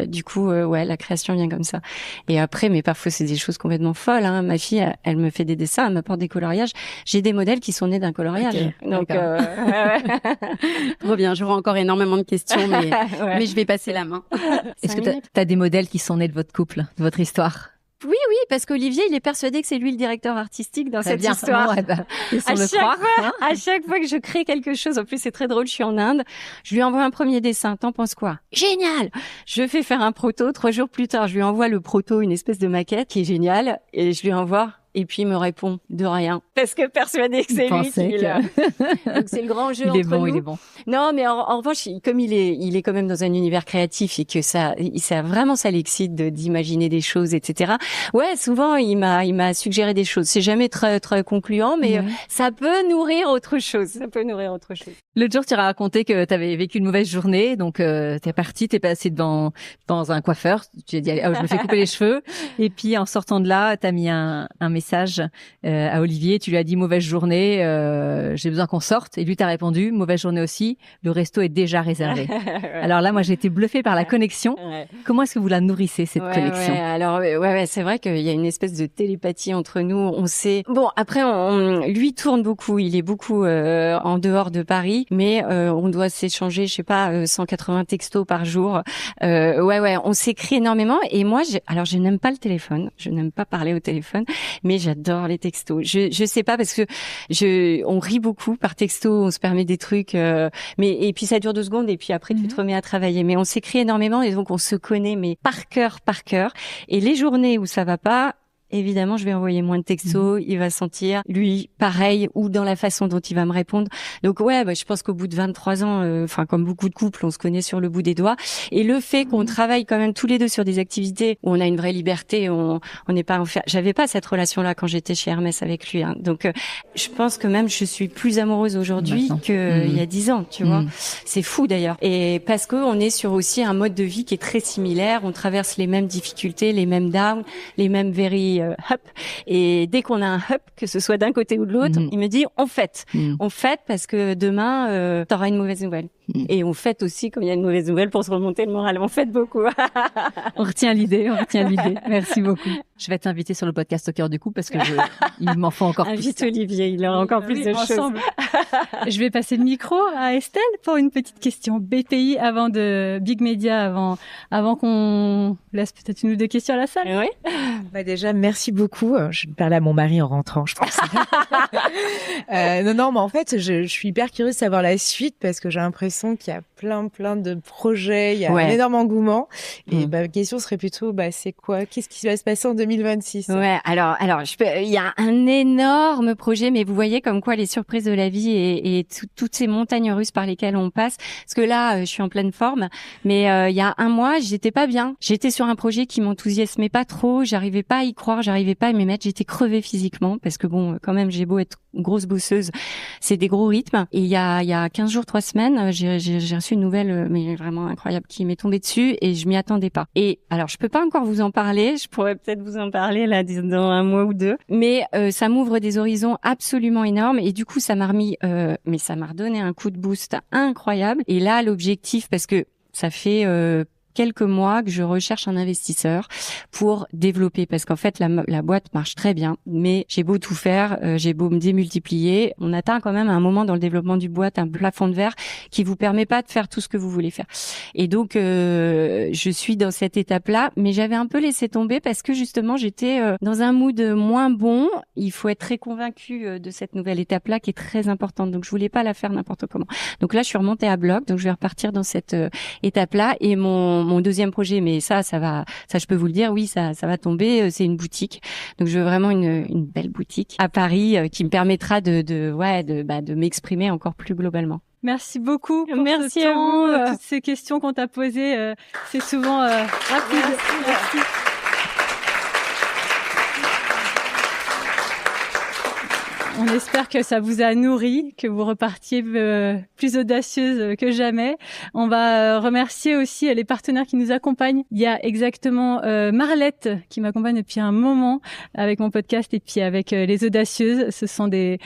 du coup, ouais, la création vient comme ça. Et après, mais parfois c'est des choses complètement folles. Ma fille, elle me fait des dessins, elle m'apporte des coloriages. J'ai des modèles qui sont nés d'un coloriage. Okay. Donc Trop bien, j'aurai encore énormément de questions, mais, mais je vais passer la main. Est-ce que t'as des modèles qui sont nés de votre couple, de votre histoire? Oui, parce qu'Olivier, il est persuadé que c'est lui le directeur artistique dans cette histoire. À chaque fois que je crée quelque chose, en plus c'est très drôle, je suis en Inde, je lui envoie un premier dessin, t'en penses quoi? Génial! Je fais faire un proto, 3 jours plus tard, je lui envoie le proto, une espèce de maquette qui est géniale, et je lui envoie... Et puis il me répond de rien parce que persuadé que c'est lui qui l'a. Donc c'est le grand jeu entre nous. Il est bon. Non, mais en revanche, comme il est quand même dans un univers créatif et que ça vraiment ça l'excite d'imaginer des choses, etc. Ouais, souvent il m'a suggéré des choses. C'est jamais très très concluant, mais ça peut nourrir autre chose. L'autre jour, tu as raconté que tu avais vécu une mauvaise journée, donc t'es passé dans un coiffeur. Tu as dit allez, je me fais couper les cheveux, et puis en sortant de là, t'as mis un message à Olivier, tu lui as dit mauvaise journée, j'ai besoin qu'on sorte, et lui t'as répondu mauvaise journée aussi, le resto est déjà réservé. Alors là, moi j'ai été bluffée par la connexion. Comment est-ce que vous la nourrissez cette connexion? Alors c'est vrai qu'il y a une espèce de télépathie entre nous. On sait. Bon, après lui tourne beaucoup, il est beaucoup en dehors de Paris, mais on doit s'échanger, je sais pas, 180 textos par jour. On s'écrit énormément, et moi je n'aime pas le téléphone, je n'aime pas parler au téléphone, mais j'adore les textos. Je sais pas, parce que on rit beaucoup par texto, on se permet des trucs, et puis ça dure 2 secondes et puis après tu te remets à travailler. Mais on s'écrit énormément et donc on se connaît, mais par cœur. Et les journées où ça va pas, évidemment, je vais envoyer moins de textos, il va sentir, lui, pareil, ou dans la façon dont il va me répondre. Donc je pense qu'au bout de 23 ans, comme beaucoup de couples, on se connaît sur le bout des doigts. Et le fait qu'on travaille quand même tous les deux sur des activités où on a une vraie liberté, on n'est pas enfermé. J'avais pas cette relation-là quand j'étais chez Hermès avec lui. Donc, je pense que même je suis plus amoureuse aujourd'hui qu'il y a 10 ans, tu vois. C'est fou d'ailleurs. Et parce que on est sur aussi un mode de vie qui est très similaire. On traverse les mêmes difficultés, les mêmes downs, les mêmes up. Et dès qu'on a un up, que ce soit d'un côté ou de l'autre, il me dit on fête parce que demain t'auras une mauvaise nouvelle. Et on fête aussi quand il y a une mauvaise nouvelle pour se remonter le moral. On fête beaucoup. On retient l'idée. Merci beaucoup. Je vais t'inviter sur le podcast Au cœur du couple parce que il m'en faut encore plus. Invite Olivier, il aura encore plus de choses. Je vais passer le micro à Estelle pour une petite question. BPI avant de Big Media, avant qu'on laisse peut-être 1 ou 2 questions à la salle. Oui. Déjà, merci beaucoup. Je vais parler à mon mari en rentrant, je pense. Non, mais en fait, je suis hyper curieuse de savoir la suite parce que j'ai l'impression qu'il y a plein de projets, il y a un énorme engouement. Et ma question serait plutôt, c'est quoi? Qu'est-ce qui va se passer en 2026? Ouais, alors, il y a un énorme projet, mais vous voyez comme quoi les surprises de la vie et toutes ces montagnes russes par lesquelles on passe. Parce que là, je suis en pleine forme, mais il y a un mois, j'étais pas bien. J'étais sur un projet qui m'enthousiasmait pas trop, j'arrivais pas à y croire, j'arrivais pas à m'y mettre, j'étais crevée physiquement parce que bon, quand même, j'ai beau être grosse bosseuse, c'est des gros rythmes. Et il y a 15 jours, 3 semaines, j'ai reçu une nouvelle, mais vraiment incroyable, qui m'est tombée dessus et je m'y attendais pas. Et alors, je peux pas encore vous en parler, je pourrais peut-être vous en parler là dans un mois ou deux, mais ça m'ouvre des horizons absolument énormes et du coup, ça m'a redonné un coup de boost incroyable. Et là, l'objectif, parce que ça fait quelques mois que je recherche un investisseur pour développer, parce qu'en fait la boîte marche très bien, mais j'ai beau tout faire, j'ai beau me démultiplier, on atteint quand même à un moment dans le développement du boîte un plafond de verre qui vous permet pas de faire tout ce que vous voulez faire. Et donc je suis dans cette étape-là, mais j'avais un peu laissé tomber parce que justement j'étais dans un mood moins bon. Il faut être très convaincu de cette nouvelle étape-là qui est très importante, donc je voulais pas la faire n'importe comment. Donc là je suis remontée à bloc, donc je vais repartir dans cette étape-là. Et mon deuxième projet, mais ça je peux vous le dire, oui, ça va tomber, c'est une boutique. Donc je veux vraiment une belle boutique à Paris qui me permettra de m'exprimer encore plus globalement. Merci beaucoup pour Merci ce temps, à vous. toutes ces questions qu'on t'a posées, c'est souvent rapide. Merci. On espère que ça vous a nourri, que vous repartiez plus audacieuse que jamais. On va remercier aussi les partenaires qui nous accompagnent. Il y a exactement Marlette qui m'accompagne depuis un moment avec mon podcast et puis avec les audacieuses. Ce sont des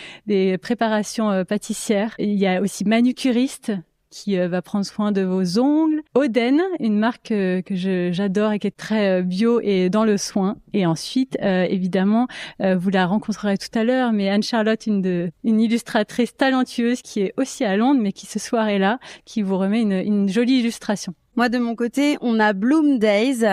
préparations pâtissières. Et il y a aussi Manucuriste qui va prendre soin de vos ongles. Oden, une marque que j'adore et qui est très bio et dans le soin. Et ensuite, évidemment, vous la rencontrerez tout à l'heure, mais Anne-Charlotte, une illustratrice talentueuse qui est aussi à Londres, mais qui ce soir est là, qui vous remet une jolie illustration. Moi, de mon côté, on a Bloom Days,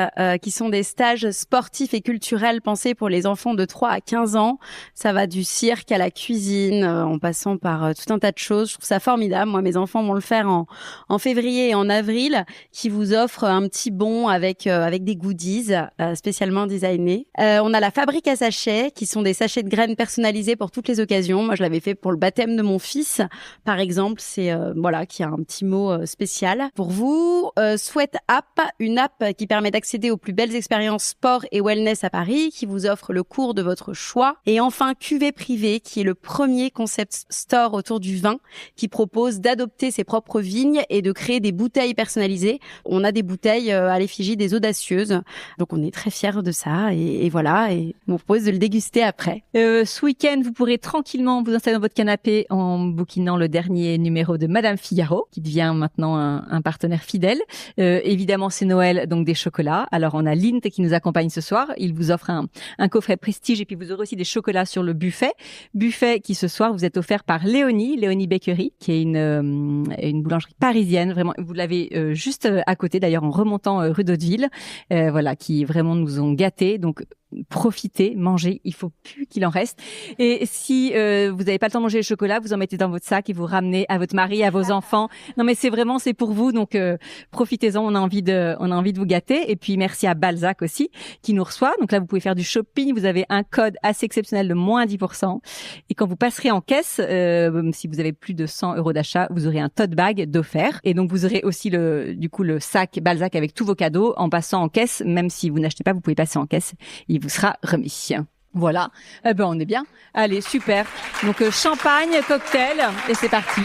qui sont des stages sportifs et culturels pensés pour les enfants de 3 à 15 ans. Ça va du cirque à la cuisine, en passant par tout un tas de choses. Je trouve ça formidable. Moi, mes enfants vont le faire en février et en avril, qui vous offrent un petit bon avec des goodies spécialement designés. On a la Fabrique à sachets, qui sont des sachets de graines personnalisés pour toutes les occasions. Moi, je l'avais fait pour le baptême de mon fils, par exemple. C'est qui a un petit mot spécial pour vous. Sweat App, une app qui permet d'accéder aux plus belles expériences sport et wellness à Paris, qui vous offre le cours de votre choix. Et enfin, Cuvée Privée, qui est le premier concept store autour du vin, qui propose d'adopter ses propres vignes et de créer des bouteilles personnalisées. On a des bouteilles à l'effigie des audacieuses, donc on est très fiers de ça. Et voilà, et on vous propose de le déguster après. Ce week-end, vous pourrez tranquillement vous installer dans votre canapé en bouquinant le dernier numéro de Madame Figaro, qui devient maintenant un partenaire fidèle. Évidemment, c'est Noël, donc des chocolats. Alors, on a Lint qui nous accompagne ce soir. Il vous offre un coffret prestige et puis vous aurez aussi des chocolats sur le buffet. Buffet qui, ce soir, vous est offert par Léonie Bakery, qui est une boulangerie parisienne. Vraiment, vous l'avez juste à côté, d'ailleurs, en remontant rue d'Hauteville. Qui vraiment nous ont gâtés. Donc, profitez, mangez, il faut plus qu'il en reste. Et si vous n'avez pas le temps de manger le chocolat, vous en mettez dans votre sac et vous ramenez à votre mari, à vos enfants. Non mais c'est pour vous, donc profitez-en, on a envie de vous gâter. Et puis merci à Balzac aussi qui nous reçoit. Donc là vous pouvez faire du shopping, vous avez un code assez exceptionnel de moins 10%. Et quand vous passerez en caisse, si vous avez plus de 100 € d'achat, vous aurez un tote bag d'offert. Et donc vous aurez aussi le sac Balzac avec tous vos cadeaux en passant en caisse. Même si vous n'achetez pas, vous pouvez passer en caisse. Il vous sera remis. Voilà. On est bien. Allez, super. Donc, champagne, cocktail, et c'est parti.